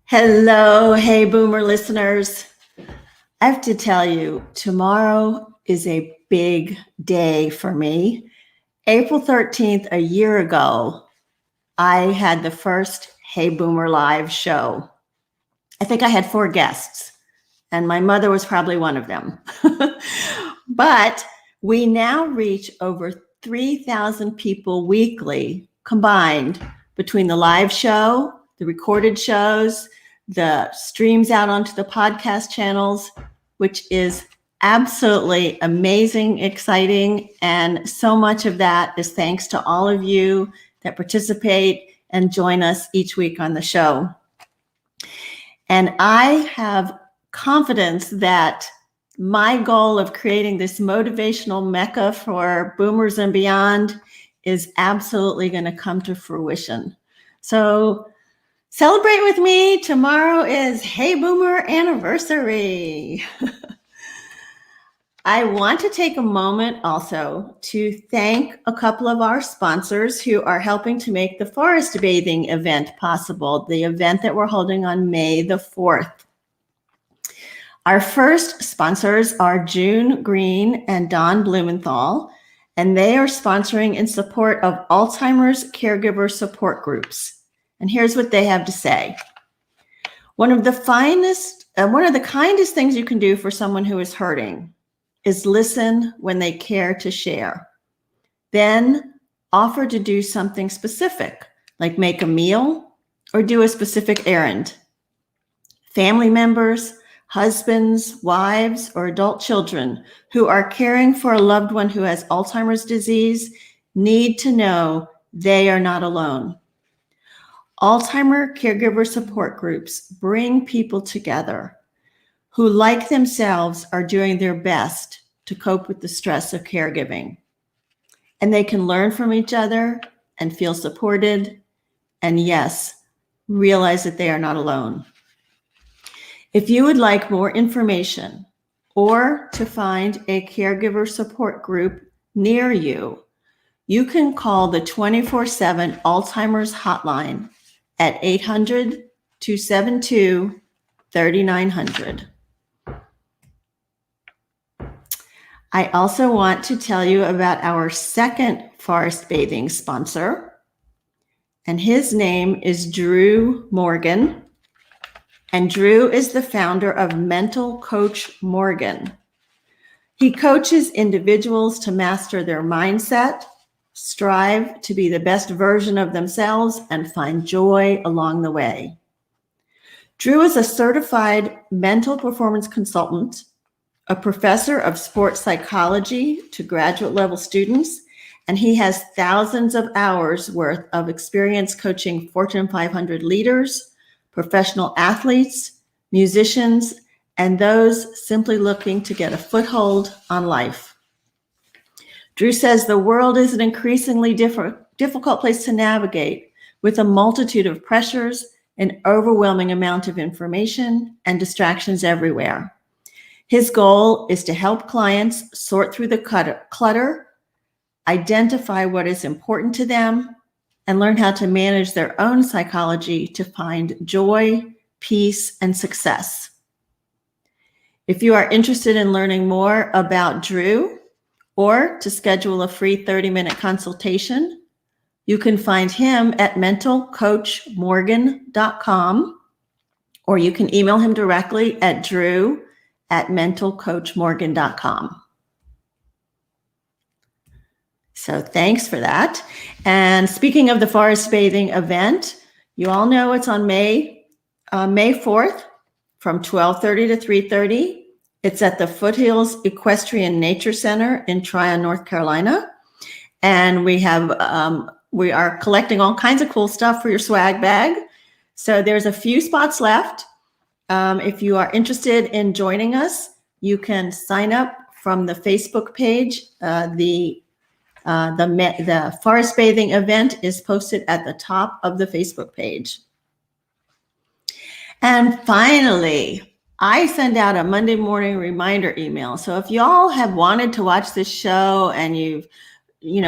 Hello, hey boomer listeners. I have to tell you, tomorrow is a big day for me. April 13th, a year ago, I had the first Hey Boomer Live show. I think I had 4 guests, and my mother was probably one of them. But we now reach over 3,000 people weekly combined between the live show, the recorded shows, the streams out onto the podcast channels, which is absolutely amazing, exciting. And so much of that is thanks to all of you that participate and join us each week on the show. And I have confidence that my goal of creating this motivational mecca for boomers and beyond is absolutely going to come to fruition. So celebrate with me. Tomorrow is Hey Boomer Anniversary. I want to take a moment also to thank a couple of our sponsors who are helping to make the forest bathing event possible, the event that we're holding on May the 4th. Our first sponsors are June Green and Don Blumenthal, and they are sponsoring in support of Alzheimer's caregiver support groups. And here's what they have to say. One of the kindest things you can do for someone who is hurting is listen when they care to share. Then offer to do something specific, like make a meal or do a specific errand. Family members, husbands, wives, or adult children who are caring for a loved one who has Alzheimer's disease need to know they are not alone. Alzheimer caregiver support groups bring people together who, like themselves, are doing their best to cope with the stress of caregiving. And they can learn from each other and feel supported, and yes, realize that they are not alone. If you would like more information or to find a caregiver support group near you, you can call the 24/7 Alzheimer's hotline at 800-272-3900. I also want to tell you about our second forest bathing sponsor, and his name is Drew Morgan. And Drew is the founder of Mental Coach Morgan. He coaches individuals to master their mindset, strive to be the best version of themselves, and find joy along the way. Drew is a certified mental performance consultant, a professor of sports psychology to graduate level students, and he has thousands of hours worth of experience coaching Fortune 500 leaders, professional athletes, musicians, and those simply looking to get a foothold on life. Drew says the world is an increasingly difficult place to navigate with a multitude of pressures, an overwhelming amount of information, and distractions everywhere. His goal is to help clients sort through the clutter, identify what is important to them, and learn how to manage their own psychology to find joy, peace, and success. If you are interested in learning more about Drew or to schedule a free 30-minute consultation, you can find him at mentalcoachmorgan.com, or you can email him directly at drew@mentalcoachmorgan.com. So thanks for that. And speaking of the forest bathing event, you all know it's on May 4th from 12:30 to 3:30. It's at the Foothills Equestrian Nature Center in Tryon, North Carolina. And we are collecting all kinds of cool stuff for your swag bag. So there's a few spots left. If you are interested in joining us, you can sign up from the Facebook page. The forest bathing event is posted at the top of the Facebook page. And finally, I send out a Monday morning reminder email. So if y'all have wanted to watch this show and you've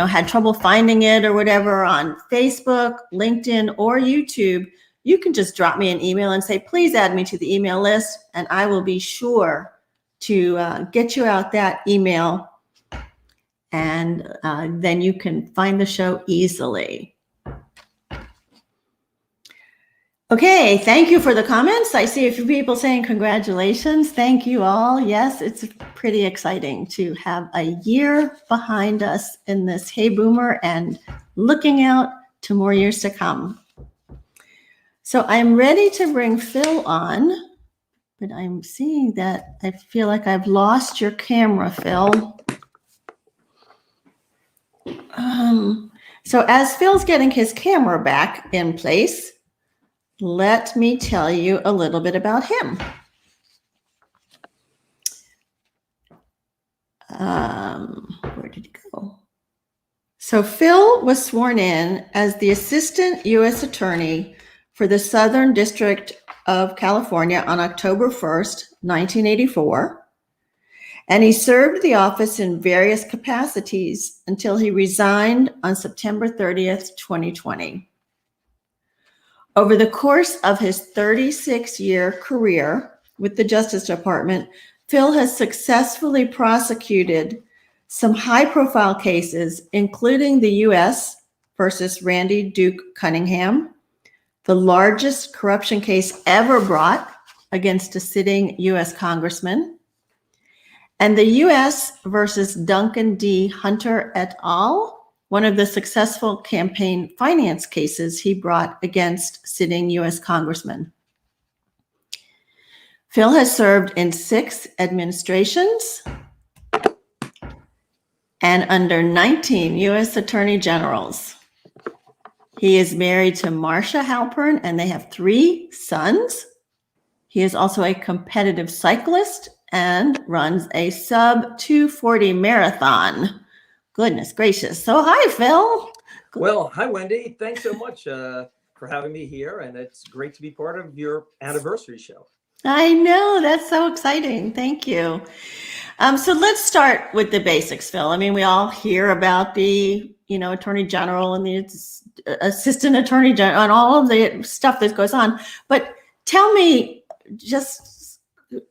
had trouble finding it or whatever on Facebook, LinkedIn, or YouTube, you can just drop me an email and say, please add me to the email list, and I will be sure to get you out that email, and then you can find the show easily. Okay, thank you for the comments. I see a few people saying congratulations. Thank you all. Yes, it's pretty exciting to have a year behind us in this Hey Boomer and looking out to more years to come. So I'm ready to bring Phil on, but I'm seeing that I feel like I've lost your camera, Phil. So as Phil's getting his camera back in place, let me tell you a little bit about him. Where did he go? So Phil was sworn in as the Assistant U.S. Attorney for the Southern District of California on October 1st, 1984. And he served the office in various capacities until he resigned on September 30th, 2020. Over the course of his 36-year career with the Justice Department, Phil has successfully prosecuted some high-profile cases, including the U.S. versus Randy Duke Cunningham, the largest corruption case ever brought against a sitting U.S. congressman, and the U.S. versus Duncan D. Hunter et al., one of the successful campaign finance cases he brought against sitting U.S. congressmen. Phil has served in 6 administrations and under 19 U.S. Attorney Generals. He is married to Marcia Halpern, and they have 3 sons. He is also a competitive cyclist and runs a sub-240 marathon. Goodness gracious. So hi, Phil. Well, hi, Wendy. Thanks so much for having me here, and it's great to be part of your anniversary show. I know, that's so exciting. Thank you. So let's start with the basics, Phil. I mean, we all hear about the, Attorney General and the Assistant Attorney General and all of the stuff that goes on. But tell me, just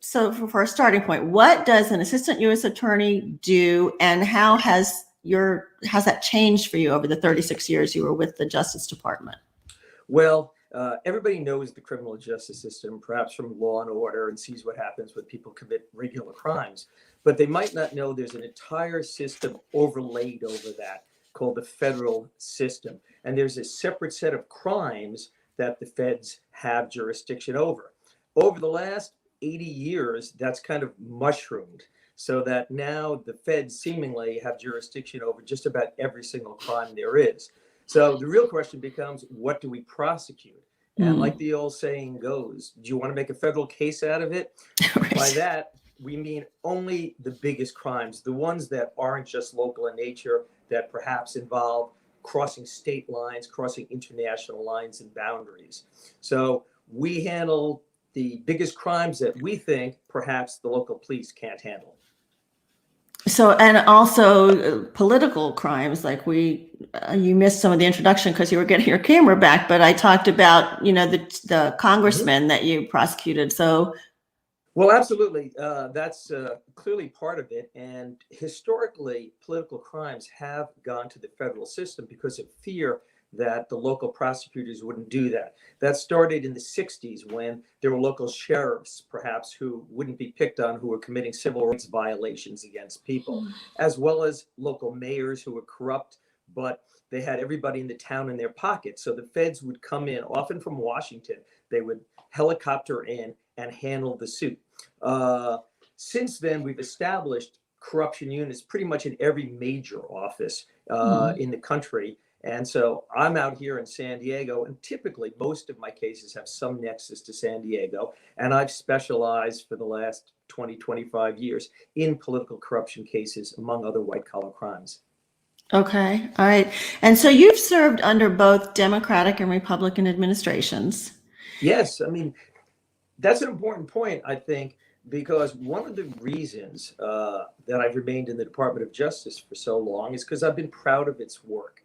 so for a starting point, what does an Assistant U.S. Attorney do, and how has that changed for you over the 36 years you were with the Justice Department? Well, everybody knows the criminal justice system, perhaps from Law and Order, and sees what happens when people commit regular crimes. But they might not know there's an entire system overlaid over that called the federal system. And there's a separate set of crimes that the feds have jurisdiction over. Over the last 80 years, that's kind of mushroomed, so that now the feds seemingly have jurisdiction over just about every single crime there is. So the real question becomes, what do we prosecute? And like the old saying goes, do you want to make a federal case out of it? Right. By that, we mean only the biggest crimes, the ones that aren't just local in nature, that perhaps involve crossing state lines, crossing international lines and boundaries. So we handle the biggest crimes that we think perhaps the local police can't handle. So, and also political crimes, like you missed some of the introduction because you were getting your camera back, but I talked about, the congressman that you prosecuted. So. Well, absolutely. That's clearly part of it. And historically, political crimes have gone to the federal system because of fear that the local prosecutors wouldn't do that. That started in the 60s when there were local sheriffs, perhaps, who wouldn't be picked on, who were committing civil rights violations against people, as well as local mayors who were corrupt, but they had everybody in the town in their pocket. So the feds would come in, often from Washington. They would helicopter in and handle the suit. Since then, we've established corruption units pretty much in every major office in the country. And so I'm out here in San Diego, and typically most of my cases have some nexus to San Diego. And I've specialized for the last 20, 25 years in political corruption cases, among other white-collar crimes. Okay. All right. And so you've served under both Democratic and Republican administrations. Yes. I mean, that's an important point, I think, because one of the reasons that I've remained in the Department of Justice for so long is because I've been proud of its work.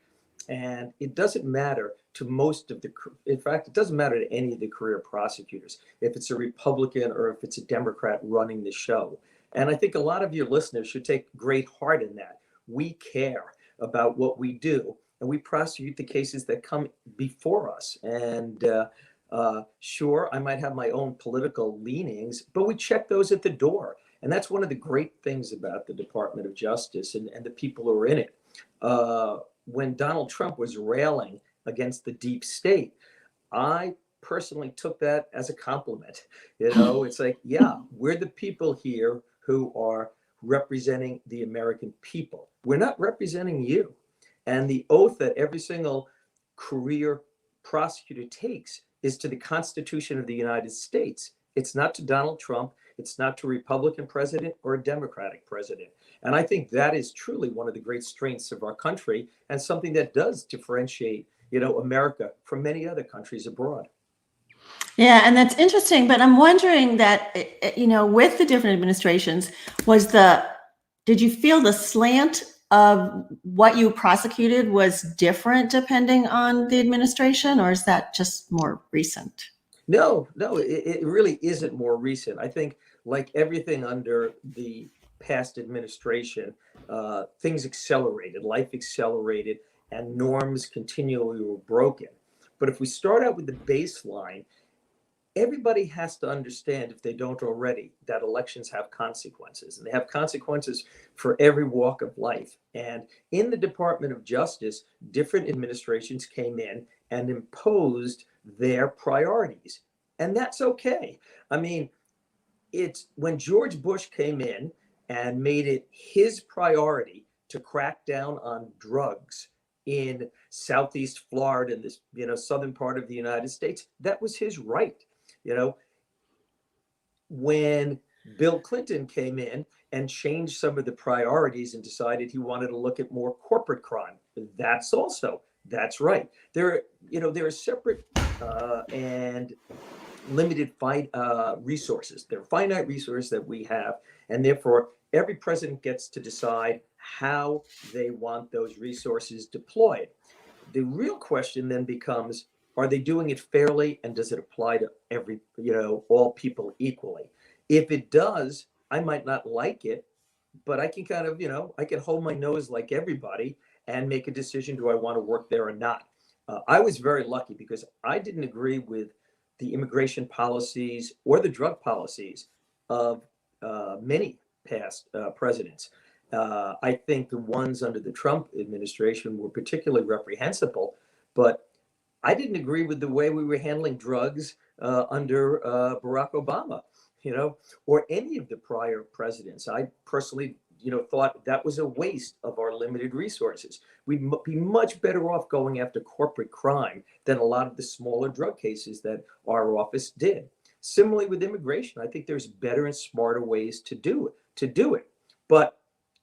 And it doesn't matter to most of the, in fact, it doesn't matter to any of the career prosecutors, if it's a Republican or if it's a Democrat running the show. And I think a lot of your listeners should take great heart in that. We care about what we do, and we prosecute the cases that come before us. And sure, I might have my own political leanings, but we check those at the door. And that's one of the great things about the Department of Justice and the people who are in it. When Donald Trump was railing against the deep state, I personally took that as a compliment. It's like, yeah, we're the people here who are representing the American people. We're not representing you. And the oath that every single career prosecutor takes is to the Constitution of the United States. It's not to Donald Trump. It's not to a Republican president or a Democratic president. And I think that is truly one of the great strengths of our country and something that does differentiate, America from many other countries abroad. Yeah, and that's interesting. But I'm wondering that, with the different administrations, did you feel the slant of what you prosecuted was different depending on the administration, or is that just more recent? No, it really isn't more recent. I think, like everything under the past administration, things accelerated, life accelerated, and norms continually were broken. But if we start out with the baseline, everybody has to understand, if they don't already, that elections have consequences, and they have consequences for every walk of life. And in the Department of Justice, different administrations came in and imposed their priorities. And that's okay. I mean, it's when George Bush came in and made it his priority to crack down on drugs in Southeast Florida and this, southern part of the United States, that was his right. When Bill Clinton came in and changed some of the priorities and decided he wanted to look at more corporate crime, that's right. There are separate and limited resources. There are finite resources that we have, and therefore every president gets to decide how they want those resources deployed. The real question then becomes, are they doing it fairly, and does it apply to all people equally? If it does, I might not like it, but I can kind of, I can hold my nose like everybody and make a decision, do I want to work there or not? I was very lucky because I didn't agree with the immigration policies or the drug policies of many past presidents. I think the ones under the Trump administration were particularly reprehensible, but I didn't agree with the way we were handling drugs under Barack Obama, or any of the prior presidents. I personally, thought that was a waste of our limited resources. We'd be much better off going after corporate crime than a lot of the smaller drug cases that our office did. Similarly with immigration, I think there's better and smarter ways to do it. But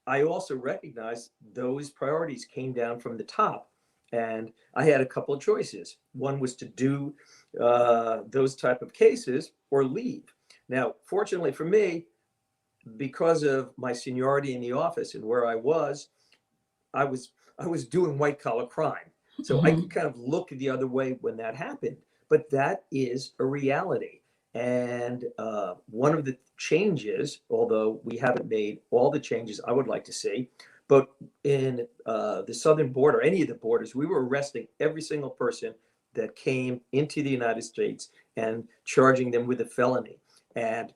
I also recognize those priorities came down from the top. And I had a couple of choices. One was to do those type of cases or leave. Now, fortunately for me, because of my seniority in the office and where I was doing white collar crime. So I could kind of look the other way when that happened. But that is a reality. And one of the changes, although we haven't made all the changes I would like to see, but in the southern border, any of the borders, we were arresting every single person that came into the United States and charging them with a felony. And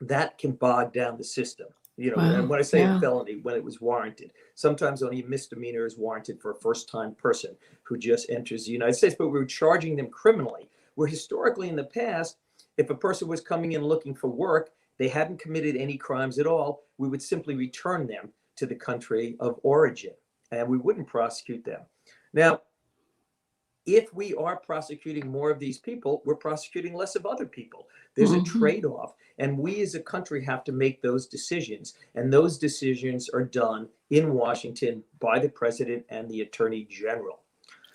that can bog down the system. Wow. And when I say a felony, when it was warranted, sometimes only a misdemeanor is warranted for a first-time person who just enters the United States, but we were charging them criminally. Where historically in the past, if a person was coming in looking for work, they hadn't committed any crimes at all, we would simply return them to the country of origin, and we wouldn't prosecute them. Now, if we are prosecuting more of these people, we're prosecuting less of other people. There's a trade-off, and we as a country have to make those decisions, and those decisions are done in Washington by the president and the attorney general.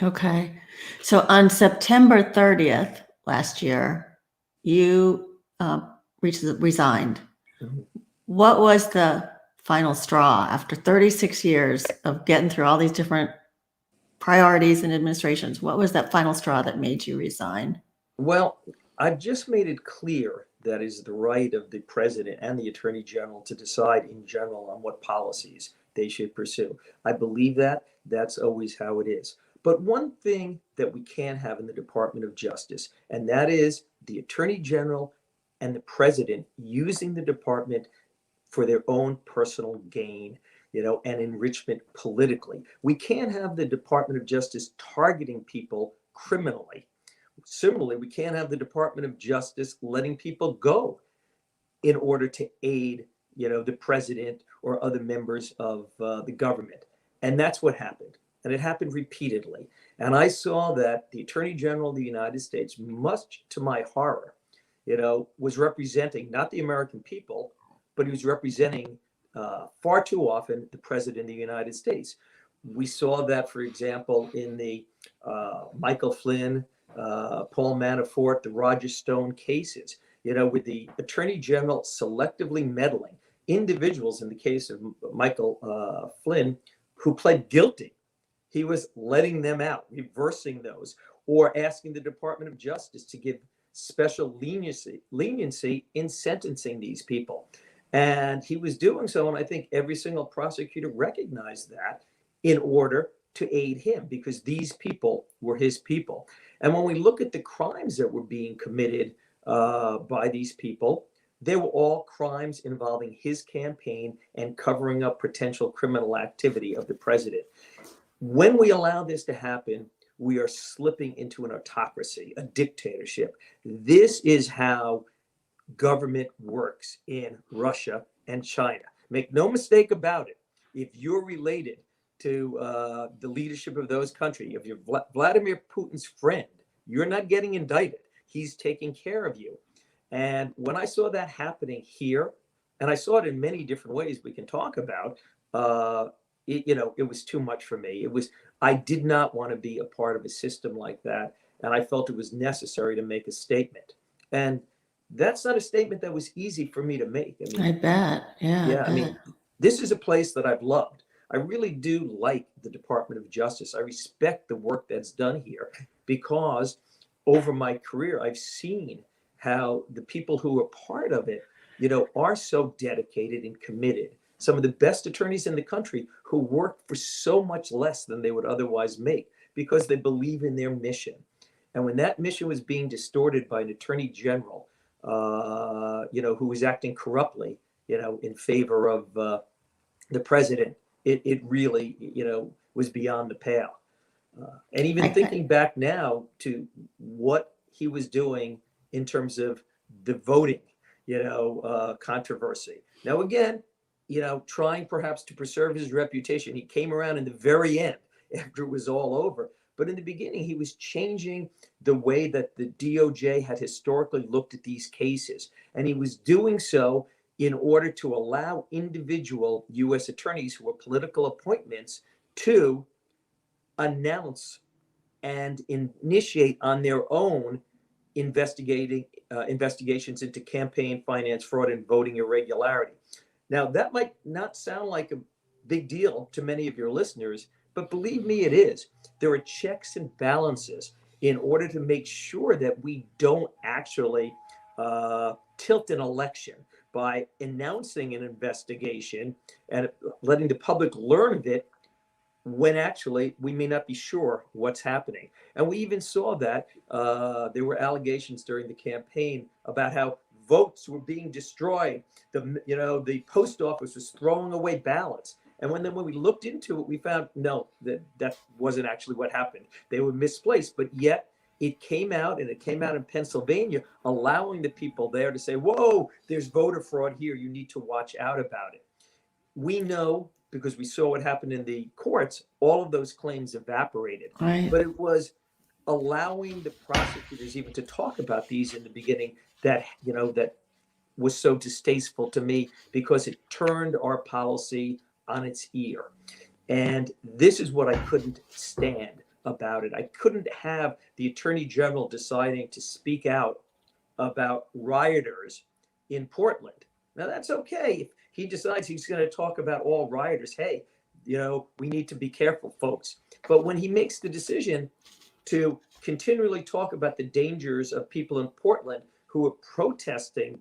Okay. So on September 30th last year, you resigned. What was the final straw after 36 years of getting through all these different priorities and administrations. What was that final straw that made you resign? Well, I've just made it clear that is the right of the president and the attorney general to decide in general on what policies they should pursue. I believe that. That's always how it is. But one thing that we can have in the Department of Justice, and that is the attorney general and the president using the department for their own personal gain, and enrichment politically. We can't have the Department of Justice targeting people criminally. Similarly, we can't have the Department of Justice letting people go in order to aid, the president or other members of the government. And that's what happened. And it happened repeatedly. And I saw that the Attorney General of the United States, much to my horror, was representing not the American people, but he was representing far too often the President of the United States. We saw that, for example, in the Michael Flynn, Paul Manafort, the Roger Stone cases, with the Attorney General selectively meddling individuals. In the case of Michael Flynn, who pled guilty, he was letting them out, reversing those, or asking the Department of Justice to give special leniency in sentencing these people. And he was doing so, and I think every single prosecutor recognized that, in order to aid him, because these people were his people. And when we look at the crimes that were being committed by these people, they were all crimes involving his campaign and covering up potential criminal activity of the president. When we allow this to happen, we are slipping into an autocracy, a dictatorship. This is how government works in Russia and China. Make no mistake about it. If you're related to the leadership of those countries, if you're Vladimir Putin's friend, you're not getting indicted. He's taking care of you. And when I saw that happening here, and I saw it in many different ways we can talk about, it was too much for me. I did not want to be a part of a system like that. And I felt it was necessary to make a statement. And that's not a statement that was easy for me to make. I bet. Yeah, I bet. This is a place that I've loved. I really do like the Department of Justice. I respect the work that's done here, because over my career, I've seen how the people who are part of it, are so dedicated and committed. Some of the best attorneys in the country who work for so much less than they would otherwise make, because they believe in their mission. And when that mission was being distorted by an attorney general, who was acting corruptly, in favor of the president, it really, was beyond the pale. And even thinking back now to what he was doing in terms of the voting, controversy. Now, again, trying perhaps to preserve his reputation. He came around in the very end after it was all over. But in the beginning, he was changing the way that the DOJ had historically looked at these cases. And he was doing so in order to allow individual U.S. attorneys who were political appointments to announce and initiate on their own investigations into campaign finance fraud and voting irregularity. Now, that might not sound like a big deal to many of your listeners, but believe me, it is. There are checks and balances in order to make sure that we don't actually tilt an election by announcing an investigation and letting the public learn of it when actually we may not be sure what's happening. And we even saw that there were allegations during the campaign about how votes were being destroyed. The post office was throwing away ballots. And when we looked into it, we found no, that wasn't actually what happened. They were misplaced, but yet it came out, and it came out in Pennsylvania, allowing the people there to say, whoa, there's voter fraud here. You need to watch out about it. We know, because we saw what happened in the courts, all of those claims evaporated. Right. But it was allowing the prosecutors even to talk about these in the beginning that was so distasteful to me, because it turned our policy on its ear. And this is what I couldn't stand about it. I couldn't have the Attorney General deciding to speak out about rioters in Portland. Now, that's okay. If he decides he's going to talk about all rioters, hey, we need to be careful, folks. But when he makes the decision to continually talk about the dangers of people in Portland who are protesting,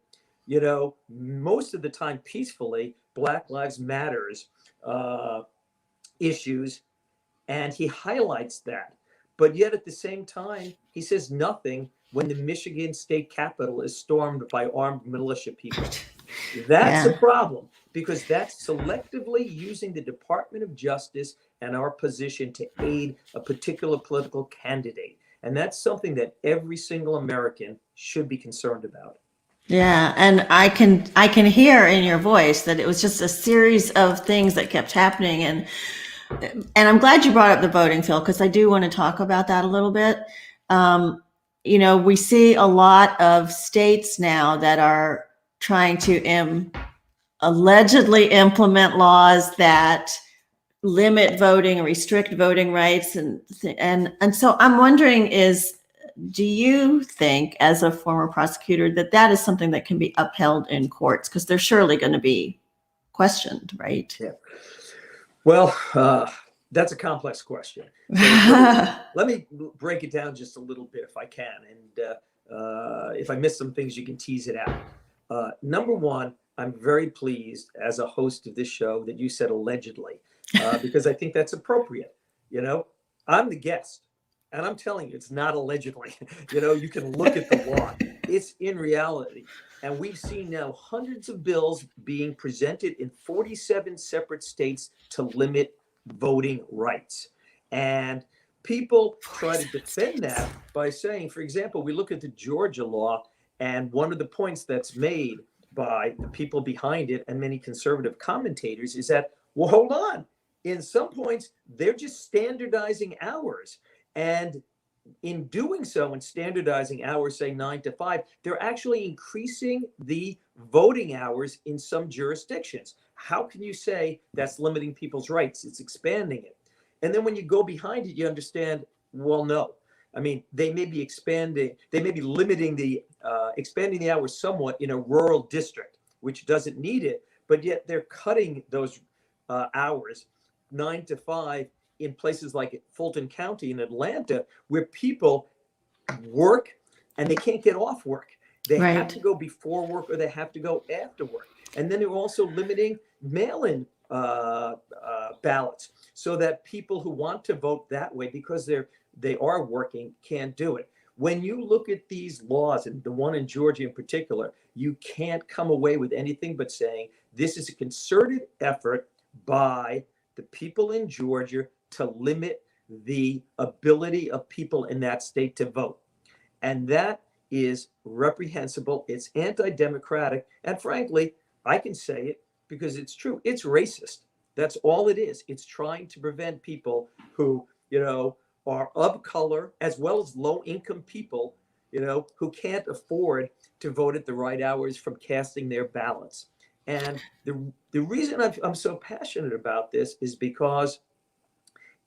most of the time peacefully, Black Lives Matters issues, and he highlights that. But yet at the same time, he says nothing when the Michigan state capitol is stormed by armed militia people. That's a problem, because that's selectively using the Department of Justice and our position to aid a particular political candidate. And that's something that every single American should be concerned about. Yeah, and I can hear in your voice that it was just a series of things that kept happening, and I'm glad you brought up the voting, Phil, because I do want to talk about that a little bit. We see a lot of states now that are trying to allegedly implement laws that limit voting or restrict voting rights, and so I'm wondering, do you think, as a former prosecutor, that is something that can be upheld in courts? Because they're surely going to be questioned, right? Yeah. Well, that's a complex question. So let me break it down just a little bit if I can. And if I miss some things, you can tease it out. Number one, I'm very pleased as a host of this show that you said allegedly, because I think that's appropriate. I'm the guest, and I'm telling you, it's not allegedly. You can look at the law. It's in reality. And we've seen now hundreds of bills being presented in 47 separate states to limit voting rights. And people try to defend that by saying, for example, we look at the Georgia law, and one of the points that's made by the people behind it and many conservative commentators is that, well, hold on. In some points, they're just standardizing hours. And in doing so and standardizing hours, say 9 to 5, they're actually increasing the voting hours in some jurisdictions. How can you say that's limiting people's rights? It's expanding it. And then when you go behind it, you understand, well, no. I mean, they may be limiting expanding the hours somewhat in a rural district, which doesn't need it, but yet they're cutting those hours 9 to 5 in places like Fulton County in Atlanta, where people work and they can't get off work. They have to go before work or they have to go after work. And then they're also limiting mail-in ballots so that people who want to vote that way because they are working can't do it. When you look at these laws, and the one in Georgia in particular, you can't come away with anything but saying this is a concerted effort by the people in Georgia to limit the ability of people in that state to vote. And that is reprehensible. It's anti-democratic. And frankly, I can say it because it's true. It's racist. That's all it is. It's trying to prevent people who, are of color as well as low-income people, who can't afford to vote at the right hours from casting their ballots. And the reason I'm so passionate about this is because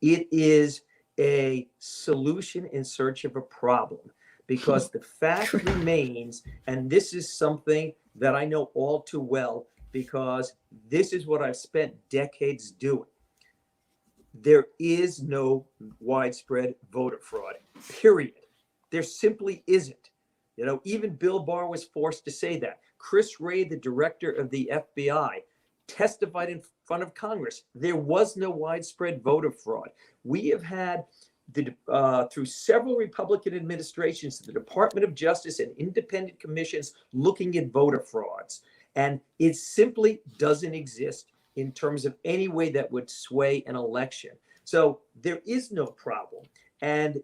it is a solution in search of a problem, because the fact remains, and this is something that I know all too well, because this is what I've spent decades doing. There is no widespread voter fraud, period. There simply isn't. Even Bill Barr was forced to say that. Chris Wray, the director of the FBI, testified in front of Congress. There was no widespread voter fraud. We have had, through several Republican administrations, the Department of Justice and independent commissions looking at voter frauds. And it simply doesn't exist in terms of any way that would sway an election. So there is no problem. And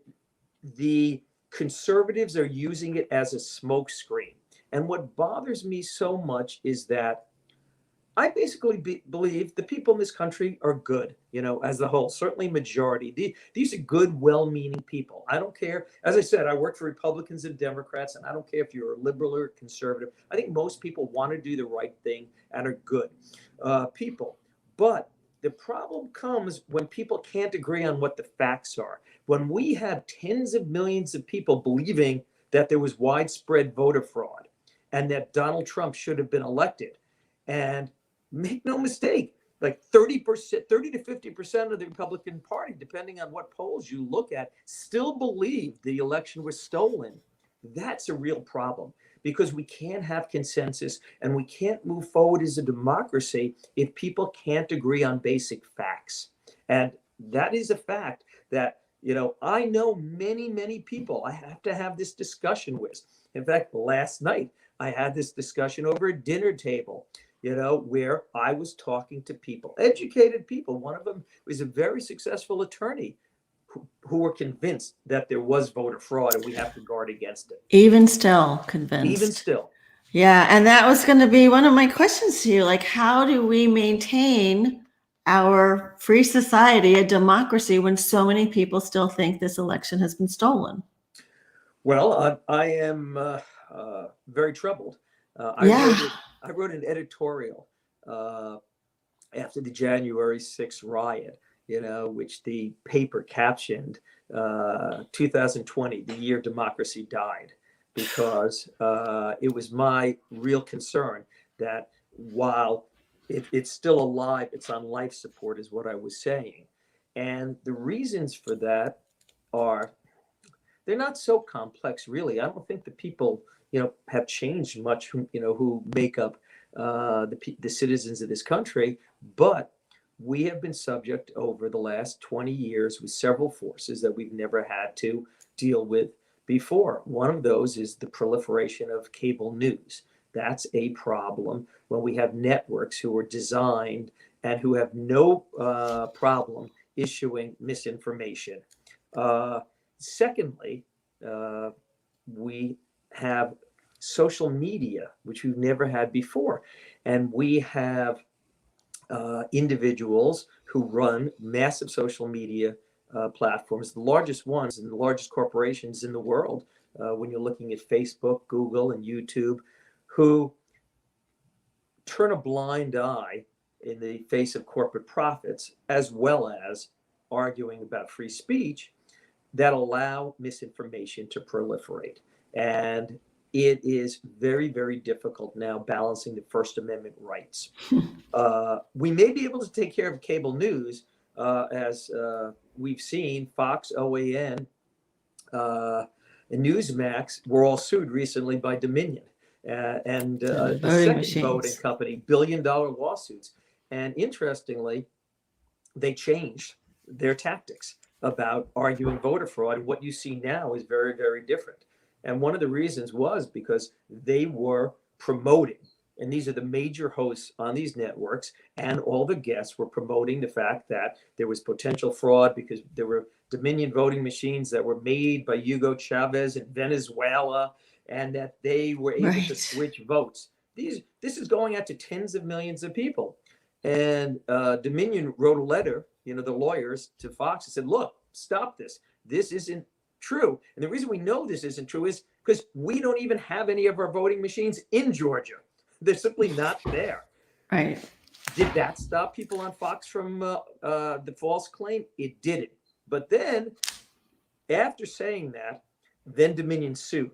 the conservatives are using it as a smokescreen. And what bothers me so much is that I basically believe the people in this country are good, as a whole, certainly majority. These are good, well-meaning people. I don't care. As I said, I work for Republicans and Democrats, and I don't care if you're a liberal or conservative. I think most people want to do the right thing and are good people. But the problem comes when people can't agree on what the facts are. When we have tens of millions of people believing that there was widespread voter fraud and that Donald Trump should have been elected. And make no mistake, like 30%, 30 to 50% of the Republican Party, depending on what polls you look at, still believe the election was stolen. That's a real problem, because we can't have consensus and we can't move forward as a democracy if people can't agree on basic facts. And that is a fact that, I know many, many people I have to have this discussion with. In fact, last night I had this discussion over a dinner table, where I was talking to people, educated people. One of them was a very successful attorney who were convinced that there was voter fraud and we have to guard against it. Even still convinced. Even still. Yeah. And that was going to be one of my questions to you. Like, how do we maintain our free society, a democracy, when so many people still think this election has been stolen? Well, I am very troubled. I wrote an editorial after the January 6th riot, which the paper captioned 2020, the year democracy died, because it was my real concern that while it's still alive, it's on life support, is what I was saying. And the reasons for that are, they're not so complex, really. I don't think the people, have changed much, who make up the citizens of this country, but we have been subject over the last 20 years with several forces that we've never had to deal with before. One of those is the proliferation of cable news. That's a problem when we have networks who are designed and who have no problem issuing misinformation. Secondly, we have social media, which we've never had before. And we have individuals who run massive social media platforms, the largest ones and the largest corporations in the world, when you're looking at Facebook, Google, and YouTube, who turn a blind eye in the face of corporate profits, as well as arguing about free speech, that allow misinformation to proliferate. And it is very, very difficult now balancing the First Amendment rights. We may be able to take care of cable news, as we've seen. Fox, OAN, and Newsmax were all sued recently by Dominion. And the second machines. voting company, billion-dollar lawsuits. And interestingly, they changed their tactics about arguing voter fraud. And what you see now is very, very different. And one of the reasons was because they were promoting, and these are the major hosts on these networks, and all the guests were promoting the fact that there was potential fraud because there were Dominion voting machines that were made by Hugo Chavez in Venezuela, and that they were able to switch votes. This is going out to tens of millions of people. And Dominion wrote a letter, the lawyers, to Fox and said, look, stop this. This isn't true. And the reason we know this isn't true is because we don't even have any of our voting machines in Georgia. They're simply not there. Right. Did that stop people on Fox from the false claim? It didn't. But then, after saying that, then Dominion sued.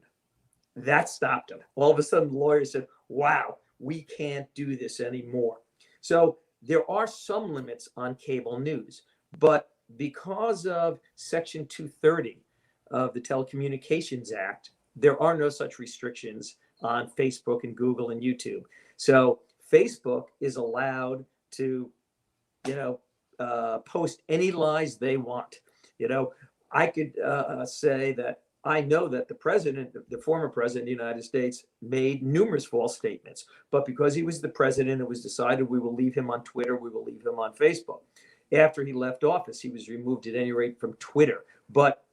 That stopped them. All of a sudden, the lawyers said, wow, we can't do this anymore. So there are some limits on cable news. But because of Section 230 of the Telecommunications Act, there are no such restrictions on Facebook and Google and YouTube. So Facebook is allowed to, post any lies they want. I could say that I know that the former president of the United States, made numerous false statements, but because he was the president, it was decided we will leave him on Twitter, we will leave him on Facebook. After he left office, he was removed at any rate from Twitter. But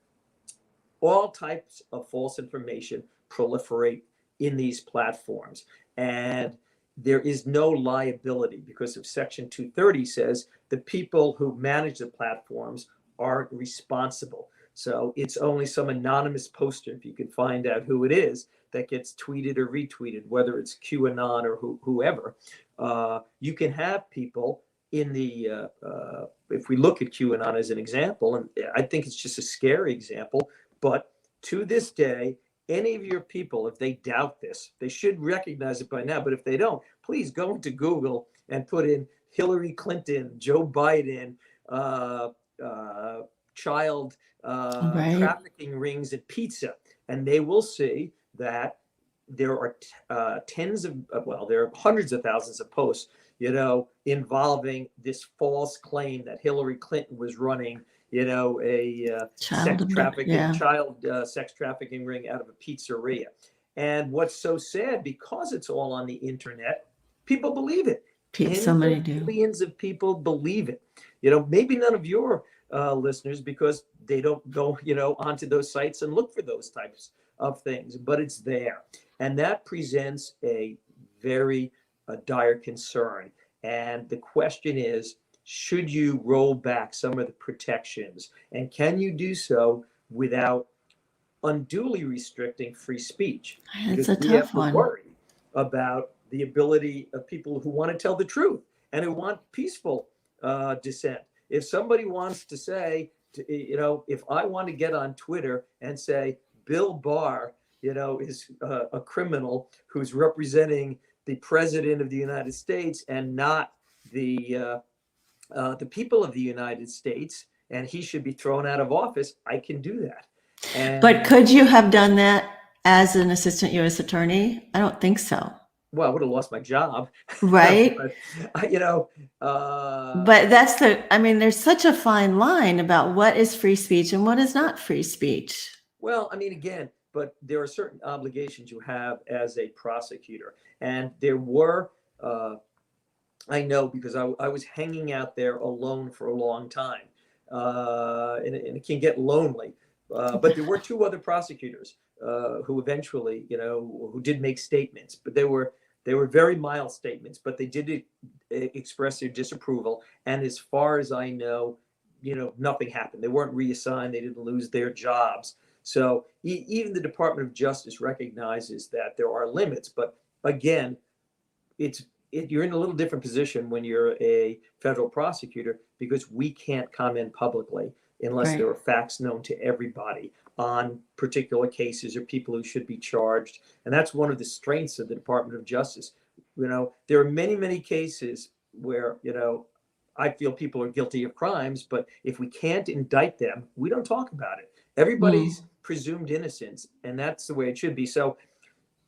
all types of false information proliferate in these platforms. And there is no liability because of Section 230 says the people who manage the platforms are responsible. So it's only some anonymous poster, if you can find out who it is, that gets tweeted or retweeted, whether it's QAnon or whoever. You can have people in the, if we look at QAnon as an example, and I think it's just a scary example, but to this day, any of your people, if they doubt this, they should recognize it by now. But if they don't, please go into Google and put in Hillary Clinton, Joe Biden, uh, child Right. trafficking rings at pizza, and they will see that there are there are hundreds of thousands of posts, involving this false claim that Hillary Clinton was running, a Child abduction. Yeah. child sex trafficking ring out of a pizzeria. And what's so sad, because it's all on the internet, people believe it. So Tens many of do. millions of people believe it. Maybe none of your listeners, because they don't go, onto those sites and look for those types of things, but it's there. And that presents a very dire concern. And the question is, should you roll back some of the protections? And can you do so without unduly restricting free speech? It's Because a we have tough to one. worry about the ability of people who want to tell the truth and who want peaceful dissent. If somebody wants to say, if I want to get on Twitter and say Bill Barr, is a criminal who's representing the president of the United States and not the people of the United States, and he should be thrown out of office, I can do that. But And could you have done that as an assistant U.S. attorney? I don't think so. well, I would have lost my job, Right. but But there's such a fine line about what is free speech and what is not free speech. well, again, but there are certain obligations you have as a prosecutor, and there were. I know, because I was hanging out there alone for a long time, and it can get lonely. But there were two other prosecutors who eventually, who did make statements, but they were very mild statements, but they did express their disapproval. And as far as I know, nothing happened. They weren't reassigned. They didn't lose their jobs. So even the Department of Justice recognizes that there are limits. But again, you're in a little different position when you're a federal prosecutor, because we can't comment publicly unless Right. there are facts known to everybody on particular cases or people who should be charged. And that's one of the strengths of the Department of Justice. There are many, many cases where, I feel people are guilty of crimes, but if we can't indict them, we don't talk about it. Everybody's presumed innocence, and that's the way it should be. So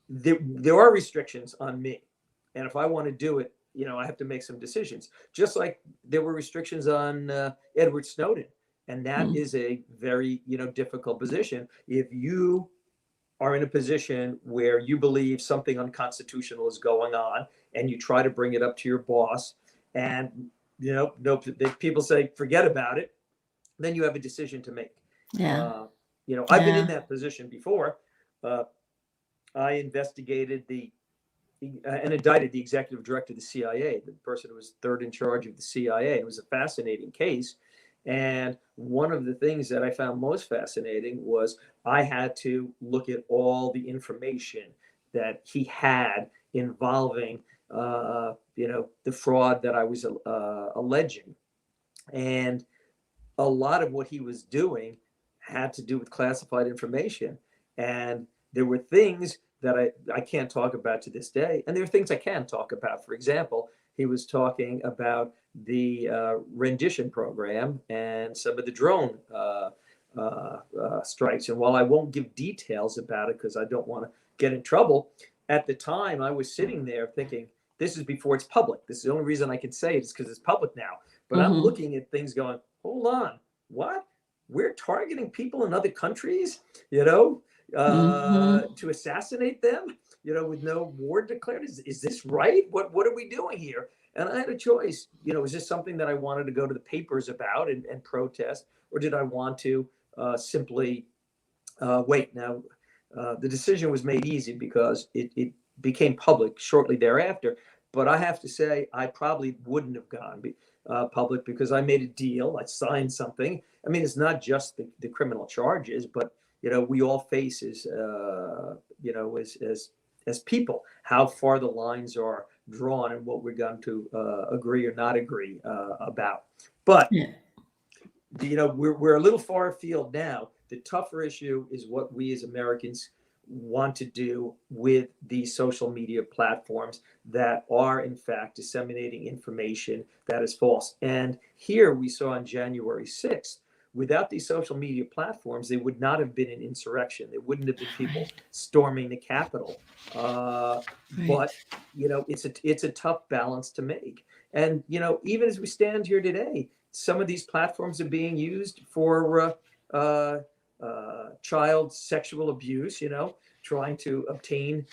there are restrictions on me. And if I want to do it, I have to make some decisions. Just like there were restrictions on Edward Snowden. And that is a very, difficult position. If you are in a position where you believe something unconstitutional is going on and you try to bring it up to your boss, and, no, people say, forget about it, then you have a decision to make. Yeah. I've been in that position before. I investigated and indicted the executive director of the CIA, the person who was third in charge of the CIA. It was a fascinating case. And one of the things that I found most fascinating was I had to look at all the information that he had involving, the fraud that I was alleging. And a lot of what he was doing had to do with classified information. And there were things that I can't talk about to this day. And there are things I can talk about. For example, he was talking about the rendition program and some of the drone strikes. And while I won't give details about it because I don't want to get in trouble, at the time I was sitting there thinking, this is before it's public. This is the only reason I can say it is because it's public now. But I'm looking at things going, hold on, what? We're targeting people in other countries, to assassinate them, with no war declared. Is this right? What are we doing here? And I had a choice. Is this something that I wanted to go to the papers about and protest, or did I want to simply wait? Now, the decision was made easy because it became public shortly thereafter. But I have to say, I probably wouldn't have gone public because I made a deal. I signed something. It's not just the criminal charges, but we all face as people how far the lines are drawn and what we're going to agree or not agree about. But we're a little far afield now. The tougher issue is what we as Americans want to do with these social media platforms that are in fact disseminating information that is false. And here we saw on January 6th, without these social media platforms, there would not have been an insurrection. There wouldn't have been people storming the Capitol. But it's a tough balance to make. And even as we stand here today, some of these platforms are being used for child sexual abuse. Trying to obtain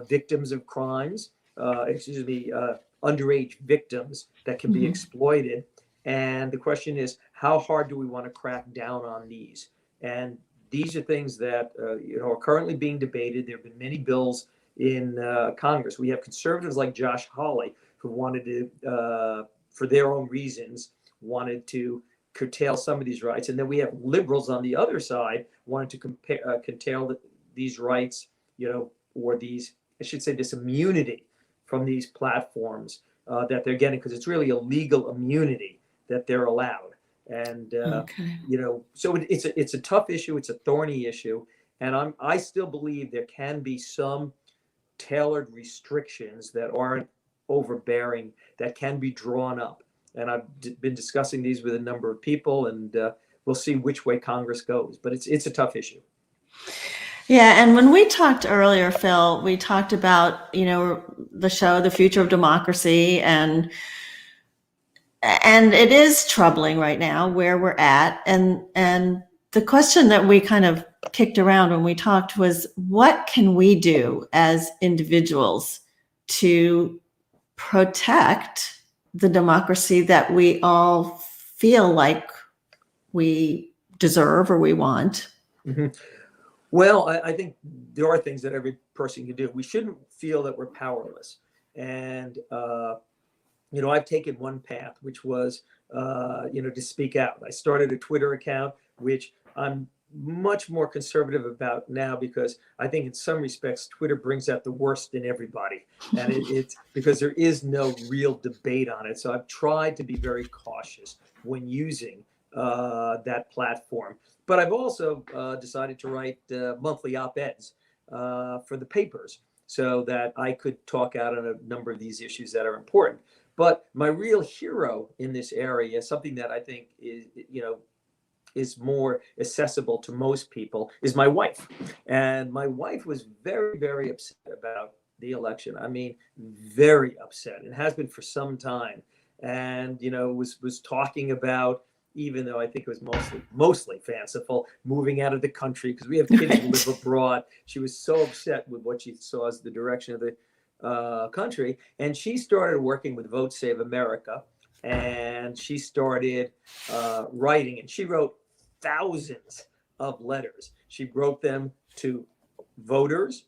victims of crimes, underage victims that can be exploited. And the question is, how hard do we want to crack down on these? And these are things that are currently being debated. There have been many bills in Congress. We have conservatives like Josh Hawley who wanted to, for their own reasons, wanted to curtail some of these rights. And then we have liberals on the other side wanting to curtail these rights, or these, I should say, this immunity from these platforms that they're getting, because it's really a legal immunity that they're allowed. And so it's a tough issue. It's a thorny issue, and I still believe there can be some tailored restrictions that aren't overbearing that can be drawn up. And I've been discussing these with a number of people, and we'll see which way Congress goes. But it's a tough issue. Yeah, and when we talked earlier, Phil, we talked about the show, The Future of Democracy, and it is troubling right now where we're at. And the question that we kind of kicked around when we talked was, what can we do as individuals to protect the democracy that we all feel like we deserve or we want? Mm-hmm. Well, I think there are things that every person can do. We shouldn't feel that we're powerless. And, I've taken one path, which was, to speak out. I started a Twitter account, which I'm much more conservative about now, because I think in some respects, Twitter brings out the worst in everybody. And it's because there is no real debate on it. So I've tried to be very cautious when using that platform. But I've also decided to write monthly op-eds for the papers so that I could talk out on a number of these issues that are important. But my real hero in this area, something that I think is more accessible to most people, is my wife. And my wife was very, very upset about the election. I mean, very upset, and has been for some time. And was talking about, even though I think it was mostly fanciful, moving out of the country, because we have kids who live abroad. She was so upset with what she saw as the direction of the country. And she started working with Vote Save America, and she started writing, and she wrote thousands of letters. She wrote them to voters,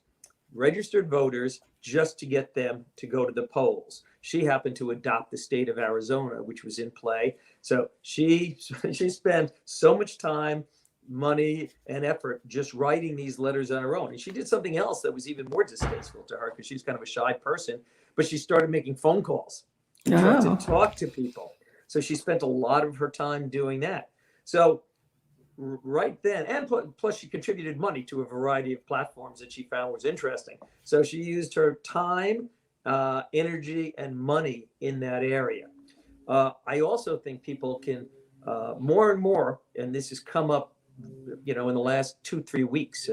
registered voters, just to get them to go to the polls. She happened to adopt the state of Arizona, which was in play. So she spent so much time, money, and effort just writing these letters on her own. And she did something else that was even more distasteful to her, because she's kind of a shy person, but she started making phone calls and tried to talk to people. So she spent a lot of her time doing that. So right then, and plus she contributed money to a variety of platforms that she found was interesting. So she used her time, energy, and money in that area. I also think people can more and more, and this has come up, in the last 2-3 weeks,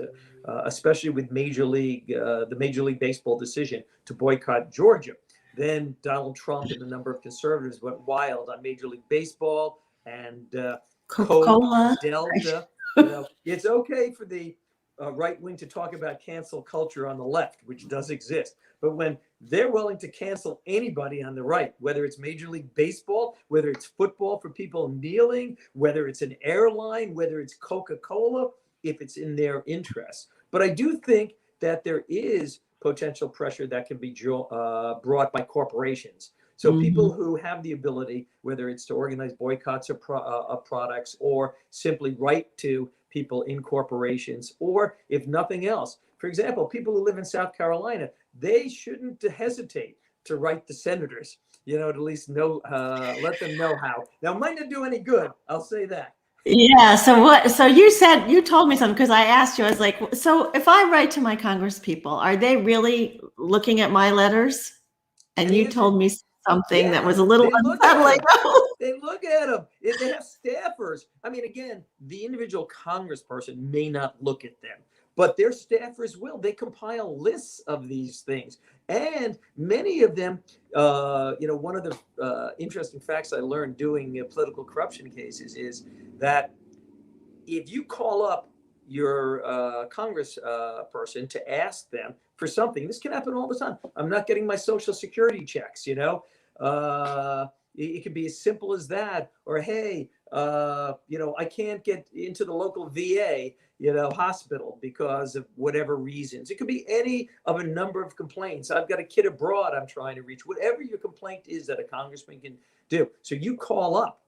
especially with the Major League Baseball decision to boycott Georgia. Then Donald Trump and a number of conservatives went wild on Major League Baseball and Coca-Cola, Delta. It's okay for the right wing to talk about cancel culture on the left, which does exist. But when they're willing to cancel anybody on the right, whether it's Major League Baseball, whether it's football for people kneeling, whether it's an airline, whether it's Coca-Cola, if it's in their interests. But I do think that there is potential pressure that can be brought by corporations. So people who have the ability, whether it's to organize boycotts of products, or simply write to people in corporations, or if nothing else, for example, people who live in South Carolina, they shouldn't hesitate to write the senators, to at least know, let them know how. Now, it might not do any good, I'll say that. Yeah. So you told me something because I asked you, I was like, so if I write to my Congress people, are they really looking at my letters? And The you answer, told me something that was yeah, a little they look at unsettling. them. They look at them. If they have staffers. I mean, again, the individual congressperson may not look at them, but their staffers will. They compile lists of these things. And many of them, one of the interesting facts I learned doing political corruption cases is that if you call up your Congress person to ask them for something, this can happen all the time. I'm not getting my Social Security checks, it could be as simple as that. Or, hey, I can't get into the local VA, hospital because of whatever reasons. It could be any of a number of complaints. I've got a kid abroad I'm trying to reach, whatever your complaint is that a congressman can do. So you call up.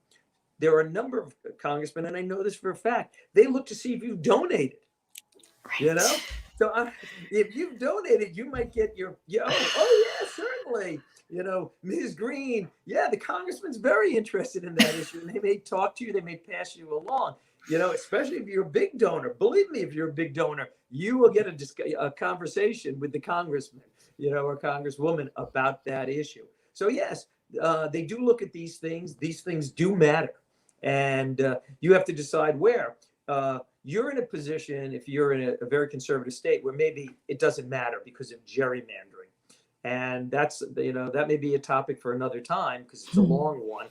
There are a number of congressmen, and I know this for a fact, they look to see if you've donated, you know? Right. So if you've donated, you might get oh yeah, certainly. Ms. Green, yeah, the congressman's very interested in that issue, and they may talk to you, they may pass you along, especially if you're a big donor. Believe me, if you're a big donor, you will get a conversation with the congressman, or congresswoman about that issue. So yes, they do look at these things. These things do matter. And you have to decide where. You're in a position, if you're in a very conservative state, where maybe it doesn't matter because of gerrymandering. And that may be a topic for another time because it's a long one.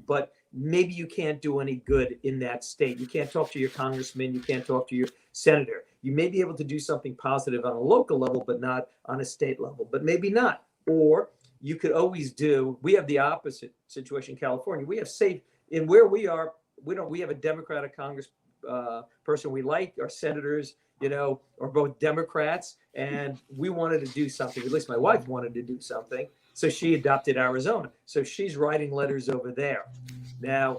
But maybe you can't do any good in that state. You can't talk to your congressman. You can't talk to your senator. You may be able to do something positive on a local level, but not on a state level, but maybe not. Or you could always we have the opposite situation in California. We have in where we are, we have a Democratic Congress person we like. Our senators, are both Democrats, and we wanted to do something. At least my wife wanted to do something. So she adopted Arizona. So she's writing letters over there. Now,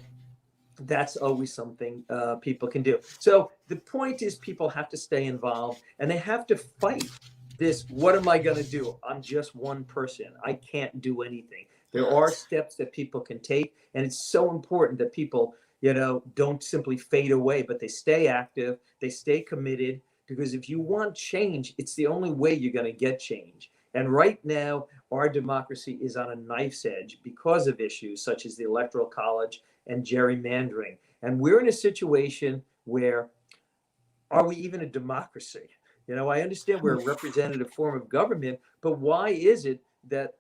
that's always something people can do. So the point is people have to stay involved, and they have to fight this. What am I going to do? I'm just one person. I can't do anything. There are steps that people can take, and it's so important that people, don't simply fade away, but they stay active, they stay committed, because if you want change, it's the only way you're going to get change. And right now, our democracy is on a knife's edge because of issues such as the Electoral College and gerrymandering. And we're in a situation where, are we even a democracy? I understand we're a representative form of government, but why is it that,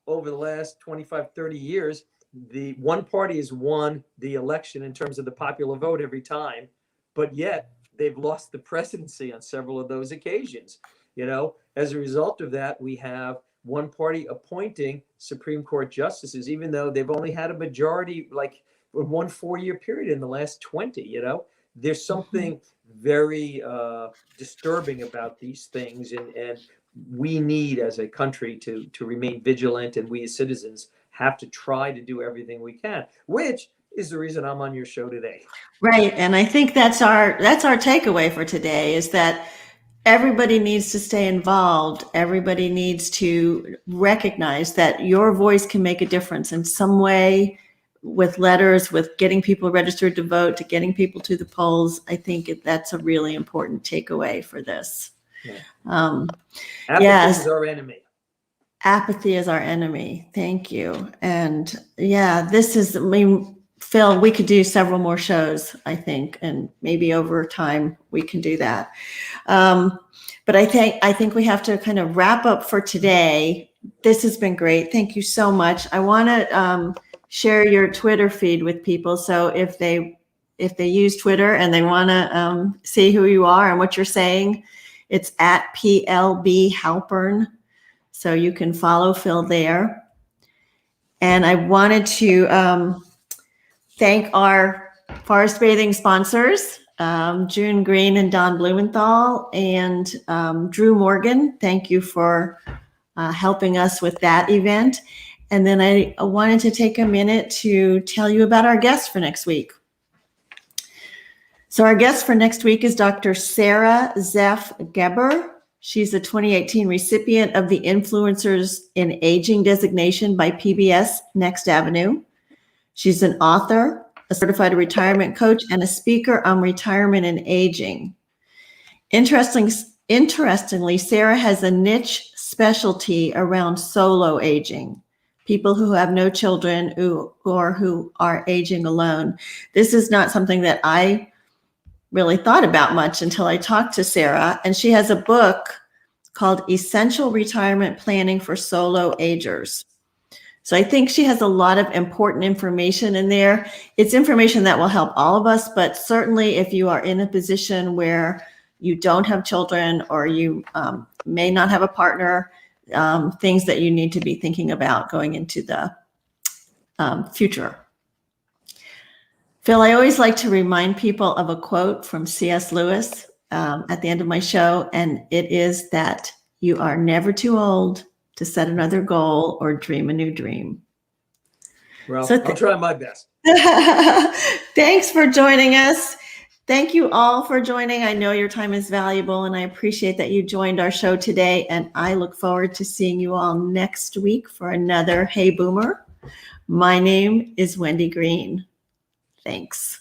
over the last 25, 30 years, the one party has won the election in terms of the popular vote every time, but yet they've lost the presidency on several of those occasions. As a result of that, we have one party appointing Supreme Court justices, even though they've only had a majority, like one 4-year period in the last 20. There's something very disturbing about these things, and we need, as a country, to remain vigilant, and we as citizens have to try to do everything we can, which is the reason I'm on your show today. Right. And I think that's our takeaway for today, is that everybody needs to stay involved. Everybody needs to recognize that your voice can make a difference in some way, with letters, with getting people registered to vote, to getting people to the polls. I think that's a really important takeaway for this. Yeah. Apathy is our enemy. Apathy is our enemy. Thank you. And yeah, Phil, we could do several more shows, I think, and maybe over time we can do that. But I think we have to kind of wrap up for today. This has been great. Thank you so much. I want to share your Twitter feed with people. So if they use Twitter and they want to see who you are and what you're saying, it's at PLB Halpern. So you can follow Phil there. And I wanted to thank our forest bathing sponsors, June Green and Don Blumenthal, and Drew Morgan. Thank you for helping us with that event. And then I wanted to take a minute to tell you about our guest for next week. So our guest for next week is Dr. Sarah Zeff Geber. She's a 2018 recipient of the Influencers in Aging designation by PBS Next Avenue. She's an author, a certified retirement coach, and a speaker on retirement and aging. Interestingly, Sarah has a niche specialty around solo aging, people who have no children or who are aging alone. This is not something that I really thought about much until I talked to Sarah, and she has a book called Essential Retirement Planning for Solo Agers. So I think she has a lot of important information in there. It's information that will help all of us, but certainly if you are in a position where you don't have children or you may not have a partner, things that you need to be thinking about going into the future. Phil, I always like to remind people of a quote from C.S. Lewis at the end of my show, and it is that you are never too old to set another goal or dream a new dream. Well, I'll try my best. Thanks for joining us. Thank you all for joining. I know your time is valuable, and I appreciate that you joined our show today, and I look forward to seeing you all next week for another Hey Boomer. My name is Wendy Green. Thanks.